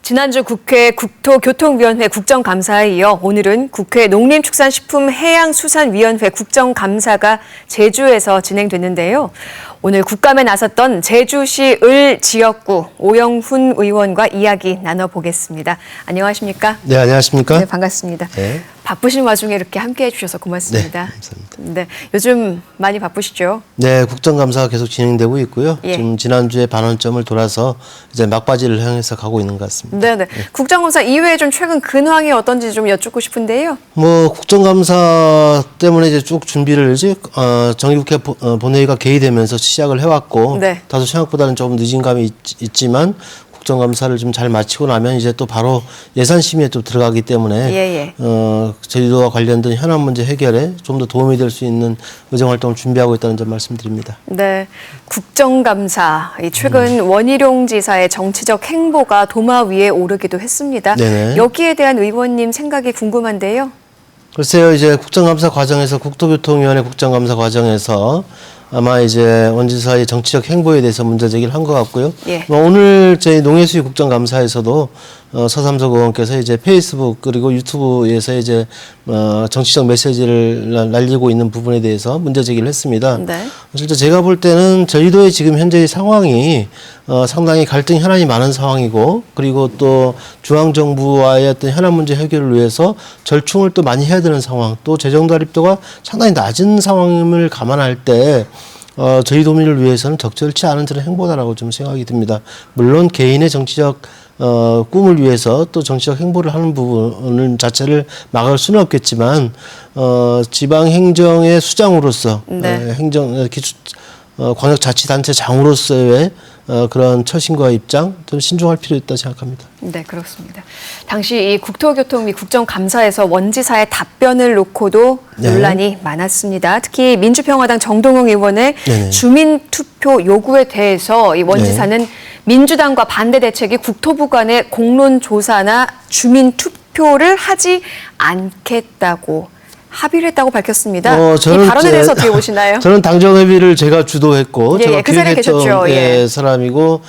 지난주 국회 국토교통위원회 국정감사에 이어 오늘은 국회 농림축산식품해양수산위원회 국정감사가 제주에서 진행됐는데요. 오늘 국감에 나섰던 제주시 을 지역구 오영훈 의원과 이야기 나눠보겠습니다. 안녕하십니까? 네, 안녕하십니까? 네, 반갑습니다. 네. 바쁘신 와중에 이렇게 함께해 주셔서 고맙습니다. 네, 감사합니다. 네, 요즘 많이 바쁘시죠? 네, 국정감사가 계속 진행되고 있고요. 예. 지금 지난주에 반환점을 돌아서 이제 막바지를 향해서 가고 있는 것 같습니다. 네. 국정감사 이외에 좀 최근 근황이 어떤지 좀 여쭙고 싶은데요. 국정감사 때문에 이제 쭉 준비를 정기국회 본회의가 개의되면서 시작을 해왔고, 네. 다소 생각보다는 조금 늦은 감이 있지만 국정감사를 좀 잘 마치고 나면 이제 또 바로 예산 심의에 또 들어가기 때문에 제주도와 관련된 현안 문제 해결에 좀 더 도움이 될 수 있는 의정 활동을 준비하고 있다는 점 말씀드립니다. 네, 국정감사 최근 원희룡 지사의 정치적 행보가 도마 위에 오르기도 했습니다. 네네. 여기에 대한 의원님 생각이 궁금한데요. 글쎄요, 이제 국정감사 과정에서 국토교통위원회 국정감사 과정에서 아마 이제 원 지사의 정치적 행보에 대해서 문제 제기를 한 것 같고요. 예. 오늘 저희 농해수위 국정감사에서도 서삼석 의원께서 이제 페이스북 그리고 유튜브에서 이제 정치적 메시지를 날리고 있는 부분에 대해서 문제 제기를 했습니다. 네. 실제 제가 볼 때는 저희도의 지금 현재의 상황이 상당히 갈등 현안이 많은 상황이고, 그리고 또 중앙정부와의 어떤 현안 문제 해결을 위해서 절충을 또 많이 해야 되는 상황, 또 재정 달입도가 상당히 낮은 상황임을 감안할 때 저희 도민을 위해서는 적절치 않은 그런 행보다라고 좀 생각이 듭니다. 물론 개인의 정치적 꿈을 위해서 또 정치적 행보를 하는 부분 자체를 막을 수는 없겠지만 지방 행정의 수장으로서 네. 광역자치단체장으로서의 그런 처신과 입장 좀 신중할 필요 있다 생각합니다. 네, 그렇습니다. 당시 이 국토교통 및 국정감사에서 원지사의 답변을 놓고도 논란이 많았습니다. 특히 민주평화당 정동영 의원의 주민투표 요구에 대해서 이 원지사는 민주당과 반대 대책이 국토부 간의 공론조사나 주민투표를 하지 않겠다고 합의를 했다고 밝혔습니다. 이 발언에 대해서 어떻게 보시나요? 저는 당정협의를 제가 주도했고 제가 그 자리에 계셨죠. 사람이고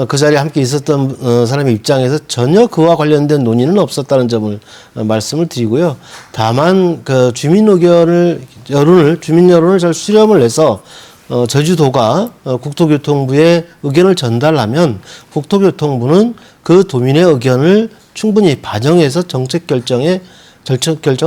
그 자리에 함께 있었던 사람의 입장에서 전혀 그와 관련된 논의는 없었다는 점을 말씀을 드리고요. 다만 그 주민 여론을 잘 수렴을 해서 제주도가 국토교통부에 의견을 전달하면 국토교통부는 그 도민의 의견을 충분히 반영해서 정책 결정을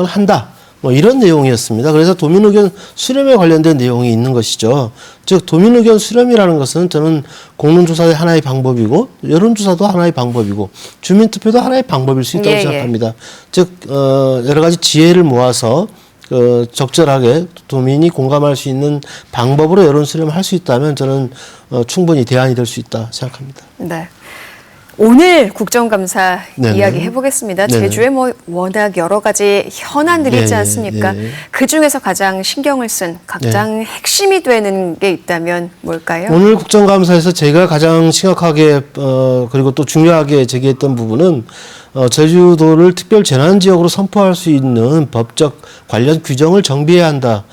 한다. 이런 내용이었습니다. 그래서 도민 의견 수렴에 관련된 내용이 있는 것이죠. 즉 도민 의견 수렴이라는 것은 저는 공론조사의 하나의 방법이고 여론조사도 하나의 방법이고 주민투표도 하나의 방법일 수 있다고 생각합니다. 즉 여러 가지 지혜를 모아서 적절하게 도민이 공감할 수 있는 방법으로 여론 수렴을 할 수 있다면 저는 충분히 대안이 될 수 있다 생각합니다. 네. 오늘 국정감사 이야기 해보겠습니다. 제주에 워낙 여러 가지 현안들이 있지 않습니까? 그중에서 가장 신경을 쓴 가장 핵심이 되는 게 있다면 뭘까요? 오늘 국정감사에서 제가 가장 심각하게 그리고 또 중요하게 제기했던 부분은 제주도를 특별 재난지역으로 선포할 수 있는 법적 관련 규정을 정비해야 한다,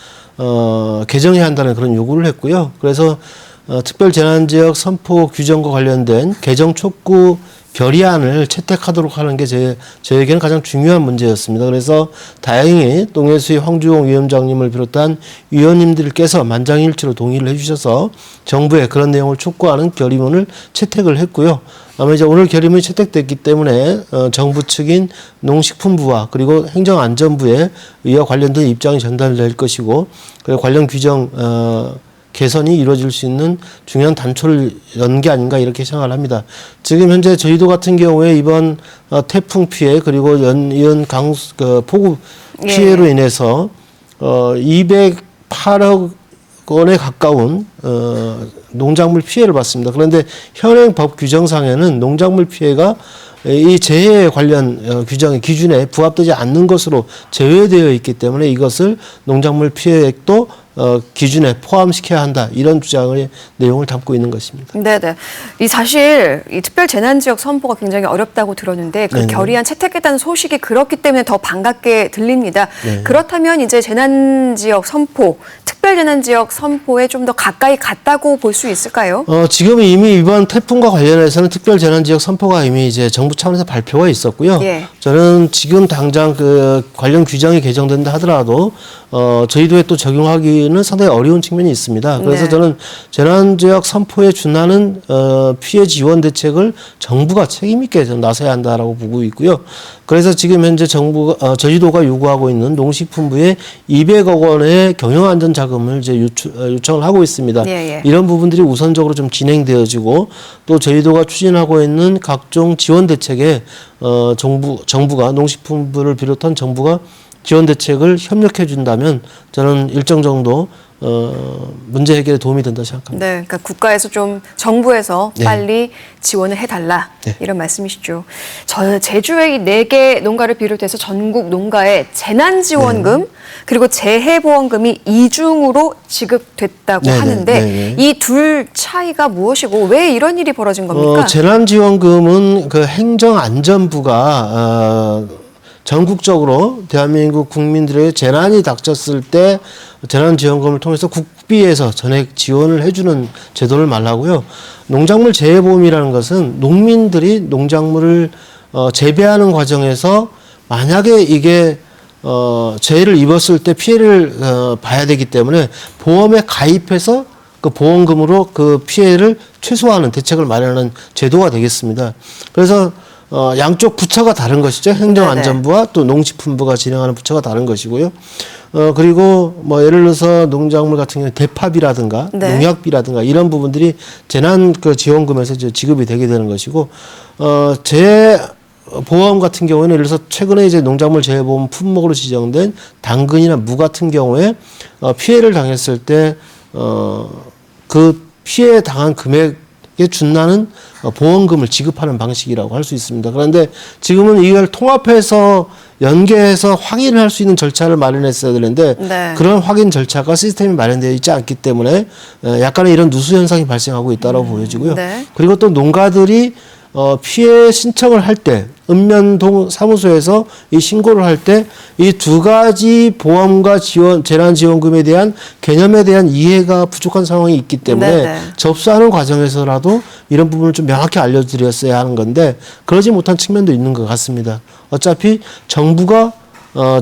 개정해야 한다는 그런 요구를 했고요. 그래서 특별재난지역 선포 규정과 관련된 개정 촉구 결의안을 채택하도록 하는 게 저에게는 가장 중요한 문제였습니다. 그래서 다행히 농해수위 황주용 위원장님을 비롯한 위원님들께서 만장일치로 동의를 해주셔서 정부에 그런 내용을 촉구하는 결의문을 채택을 했고요. 아마 이제 오늘 결의문이 채택됐기 때문에 정부 측인 농식품부와 그리고 행정안전부에 이와 관련된 입장이 전달될 것이고, 그리고 관련 규정 개선이 이루어질 수 있는 중요한 단초를 연 게 아닌가 이렇게 생각을 합니다. 지금 현재 저희도 같은 경우에 이번 태풍 피해 그리고 이은 폭우 피해로 인해서 208억 원에 가까운 농작물 피해를 봤습니다. 그런데 현행 법 규정상에는 농작물 피해가 이 재해 관련 규정의 기준에 부합되지 않는 것으로 제외되어 있기 때문에 이것을 농작물 피해액도 기준에 포함시켜야 한다, 이런 주장의 내용을 담고 있는 것입니다. 네네. 이 사실 이 특별 재난지역 선포가 굉장히 어렵다고 들었는데 그 결의안 채택했다는 소식이 그렇기 때문에 더 반갑게 들립니다. 그렇다면 이제 재난지역 선포, 특별 재난지역 선포에 좀 더 가까이 갔다고 볼 수 수 있을까요? 지금 이미 이번 태풍과 관련해서는 특별 재난 지역 선포가 이미 이제 정부 차원에서 발표가 있었고요. 예. 저는 지금 당장 그 관련 규정이 개정된다 하더라도 저희도에 또 적용하기는 상당히 어려운 측면이 있습니다. 그래서 네. 저는 재난 지역 선포에 준하는 피해 지원 대책을 정부가 책임 있게 좀 나서야 한다라고 보고 있고요. 그래서 지금 현재 정부가 제주도가 요구하고 있는 농식품부에 200억 원의 경영 안전 자금을 이제 요청을 하고 있습니다. 예. 이런 부분들이 우선적으로 좀 진행되어지고 또 제주도가 추진하고 있는 각종 지원 대책에 정부가 농식품부를 비롯한 정부가 지원 대책을 협력해 준다면 저는 일정 정도 문제 해결에 도움이 된다 생각합니다. 네, 그러니까 국가에서 좀 정부에서 네. 빨리 지원을 해달라 네. 이런 말씀이시죠. 제주의 이 4개 농가를 비롯해서 전국 농가에 재난지원금 네. 그리고 재해보험금이 이중으로 지급됐다고 네네. 하는데 네네. 이 둘 차이가 무엇이고 왜 이런 일이 벌어진 겁니까? 재난지원금은 그 행정안전부가 전국적으로 대한민국 국민들의 재난이 닥쳤을 때 재난지원금을 통해서 국비에서 전액 지원을 해주는 제도를 말하고요. 농작물 재해보험이라는 것은 농민들이 농작물을 재배하는 과정에서 만약에 이게 재해를 입었을 때 피해를 봐야 되기 때문에 보험에 가입해서 그 보험금으로 그 피해를 최소화하는 대책을 마련하는 제도가 되겠습니다. 그래서 양쪽 부처가 다른 것이죠. 행정안전부와 또 농식품부가 진행하는 부처가 다른 것이고요. 그리고 뭐 예를 들어서 농작물 같은 경우는 대파비라든가 네. 농약비라든가 이런 부분들이 재난 그 지원금에서 이제 지급이 되게 되는 것이고, 보험 같은 경우에는 예를 들어서 최근에 이제 농작물 재해보험 품목으로 지정된 당근이나 무 같은 경우에 피해를 당했을 때 그 피해 당한 금액에 준하는 보험금을 지급하는 방식이라고 할 수 있습니다. 그런데 지금은 이걸 통합해서 연계해서 확인을 할 수 있는 절차를 마련했어야 되는데 네. 그런 확인 절차가 시스템이 마련되어 있지 않기 때문에 약간의 이런 누수 현상이 발생하고 있다고 보여지고요. 네. 그리고 또 농가들이 피해 신청을 할 때 읍면동 사무소에서 이 신고를 할 때 이 두 가지 보험과 재난지원금에 대한 개념에 대한 이해가 부족한 상황이 있기 때문에 네네. 접수하는 과정에서라도 이런 부분을 좀 명확히 알려드렸어야 하는 건데 그러지 못한 측면도 있는 것 같습니다. 어차피 정부가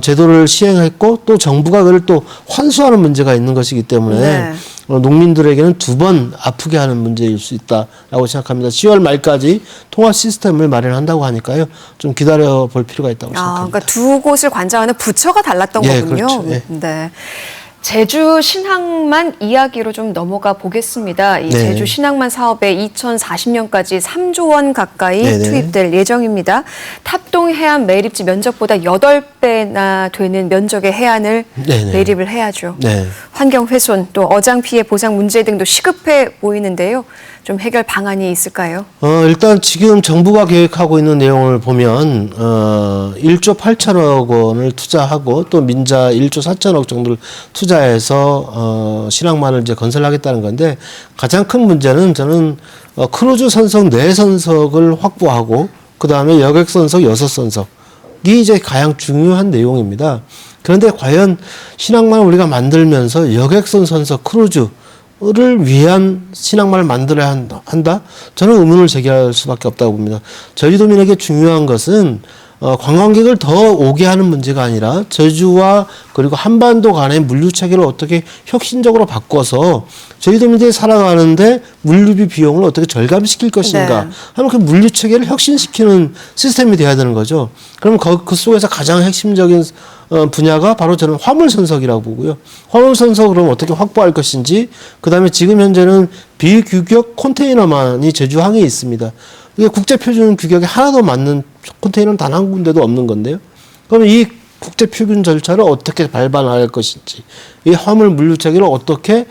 제도를 시행했고 또 정부가 그걸 또 환수하는 문제가 있는 것이기 때문에 네. 농민들에게는 두 번 아프게 하는 문제일 수 있다라고 생각합니다. 10월 말까지 통합 시스템을 마련한다고 하니까요. 좀 기다려 볼 필요가 있다고 생각합니다. 그러니까 두 곳을 관장하는 부처가 달랐던 예, 거군요. 그렇죠. 예. 네. 제주 신항만 이야기로 좀 넘어가 보겠습니다. 이 네. 제주 신항만 사업에 2040년까지 3조 원 가까이 네네. 투입될 예정입니다. 탑동 해안 매립지 면적보다 8배나 되는 면적의 해안을 네네. 매립을 해야죠. 네. 환경 훼손 또 어장 피해 보상 문제 등도 시급해 보이는데요. 좀 해결 방안이 있을까요? 일단 지금 정부가 계획하고 있는 내용을 보면 1조 8천억 원을 투자하고 또 민자 1조 4천억 정도를 투자해서 신항만을 이제 건설하겠다는 건데 가장 큰 문제는 저는 크루즈 선석 4선석을 확보하고 그 다음에 여객 선석 6선석이 이제 가장 중요한 내용입니다. 그런데 과연 신항만을 우리가 만들면서 여객선 선석 크루즈를 위한 신항만을 만들어야 한다? 저는 의문을 제기할 수밖에 없다고 봅니다. 제주도민에게 중요한 것은 관광객을 더 오게 하는 문제가 아니라 제주와 그리고 한반도 간의 물류 체계를 어떻게 혁신적으로 바꿔서 제주도민들이 살아가는데 물류비 비용을 어떻게 절감시킬 것인가 네. 하는 그 물류 체계를 혁신시키는 시스템이 돼야 되는 거죠. 그럼 그 속에서 가장 핵심적인 분야가 바로 저는 화물선석이라고 보고요. 화물선석을 그럼 어떻게 확보할 것인지, 그 다음에 지금 현재는 비규격 컨테이너만이 제주항에 있습니다. 이게 국제표준 규격에 하나도 맞는 컨테이너는 단 한 군데도 없는 건데요. 그럼 이 국제표준 절차를 어떻게 발반할 것인지, 이 화물 물류 체계를 어떻게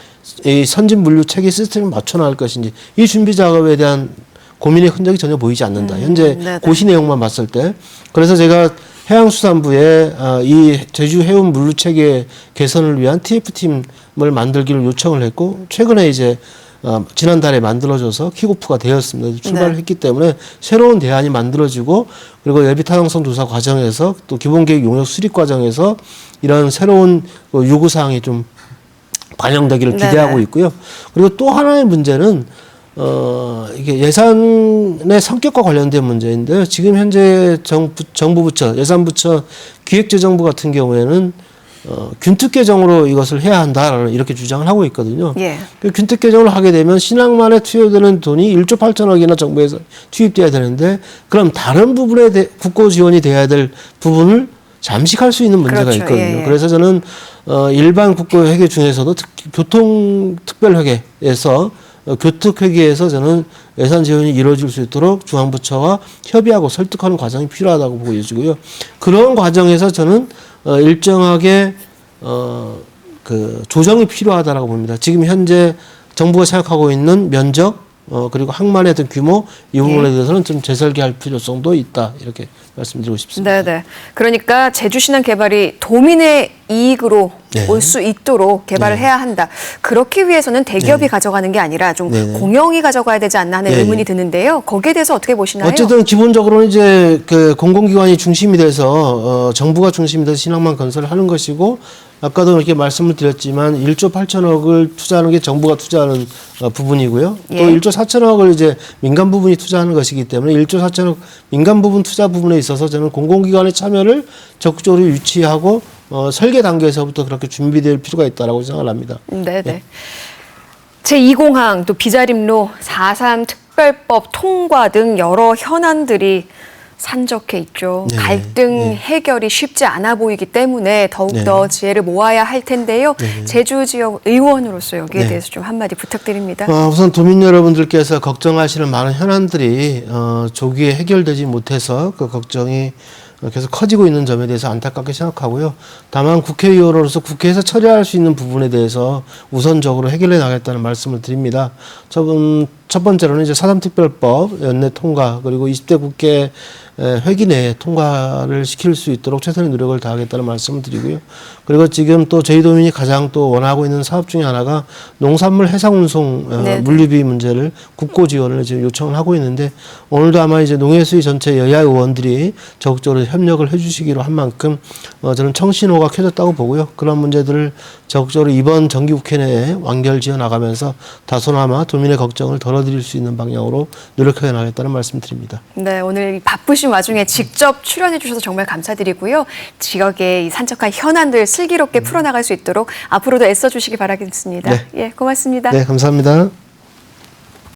이 선진 물류 체계 시스템에 맞춰 나갈 것인지, 이 준비 작업에 대한 고민의 흔적이 전혀 보이지 않는다. 현재 네네. 고시 내용만 봤을 때. 그래서 제가 해양수산부에 이 제주 해운 물류 체계 개선을 위한 TF팀을 만들기를 요청을 했고, 최근에 이제 지난달에 만들어져서 킥오프가 되었습니다. 출발을 네. 했기 때문에 새로운 대안이 만들어지고, 그리고 예비 타당성 조사 과정에서 또 기본계획 용역 수립 과정에서 이런 새로운 요구사항이 좀 반영되기를 네네. 기대하고 있고요. 그리고 또 하나의 문제는 이게 예산의 성격과 관련된 문제인데요. 지금 현재 정부 부처, 예산부처, 기획재정부 같은 경우에는 균특 개정으로 이것을 해야 한다라는 이렇게 주장을 하고 있거든요. 예. 그 균특 개정을 하게 되면 신학만에 투여되는 돈이 1조 8천억이나 정부에서 투입돼야 되는데 그럼 다른 부분에 국고 지원이 돼야 될 부분을 잠식할 수 있는 문제가 그렇죠. 있거든요. 예, 예. 그래서 저는 일반 국고 회계 중에서도 특히 교통특별회계에서 교특회계에서 저는 예산 지원이 이루어질 수 있도록 중앙부처와 협의하고 설득하는 과정이 필요하다고 보여지고요. 그런 과정에서 저는 일정하게 그 조정이 필요하다라고 봅니다. 지금 현재 정부가 생각하고 있는 면적 그리고 항만의 어떤 규모 이 부분에 대해서는 좀 재설계할 필요성도 있다 이렇게 말씀드리고 싶습니다. 네네. 그러니까 제주신항 개발이 도민의 이익으로 네. 올 수 있도록 개발을 해야 한다. 그렇기 위해서는 대기업이 가져가는 게 아니라 좀 공영이 가져가야 되지 않나 하는 의문이 드는데요. 거기에 대해서 어떻게 보시나요? 어쨌든 기본적으로는 이제 그 공공기관이 중심이 돼서 정부가 중심이 돼서 신항만 건설을 하는 것이고 아까도 이렇게 말씀을 드렸지만 1조 8천억을 투자하는 게 정부가 투자하는 부분이고요. 또 1조 4천억을 이제 민간 부분이 투자하는 것이기 때문에 1조 4천억 민간 부분 투자 부분에 있어서 저는 공공기관의 참여를 적극적으로 유치하고 설계 단계에서부터 그렇게 준비될 필요가 있다라고 생각을 합니다. 네네. 제2공항 또 비자림로 4.3 특별법 통과 등 여러 현안들이 산적해 있죠. 네, 갈등 해결이 쉽지 않아 보이기 때문에 더욱더 지혜를 모아야 할 텐데요. 제주 지역 의원으로서 여기에 대해서 좀 한마디 부탁드립니다. 우선 도민 여러분들께서 걱정하시는 많은 현안들이 조기에 해결되지 못해서 그 걱정이 계속 커지고 있는 점에 대해서 안타깝게 생각하고요. 다만 국회의원으로서 국회에서 처리할 수 있는 부분에 대해서 우선적으로 해결해 나가겠다는 말씀을 드립니다. 첫 번째로는 이제 4.3 특별법 연내 통과 그리고 20대 국회 회기 내에 통과를 시킬 수 있도록 최선의 노력을 다하겠다는 말씀을 드리고요. 그리고 지금 또 저희 도민이 가장 또 원하고 있는 사업 중에 하나가 농산물 해상운송 물류비 문제를 국고 지원을 지금 요청을 하고 있는데 오늘도 아마 이제 농해수위 전체 여야 의원들이 적극적으로 협력을 해주시기로 한 만큼 저는 청신호가 켜졌다고 보고요. 그런 문제들을 적극적으로 이번 정기국회 내에 완결 지어 나가면서 다소나마 도민의 걱정을 덜어드릴 수 있는 방향으로 노력해 나가겠다는 말씀 드립니다. 네, 오늘 바쁘신 와중에 직접 출연해 주셔서 정말 감사드리고요. 지역의 이 산적한 현안들 슬기롭게 풀어나갈 수 있도록 앞으로도 애써주시기 바라겠습니다. 예, 고맙습니다. 네, 감사합니다.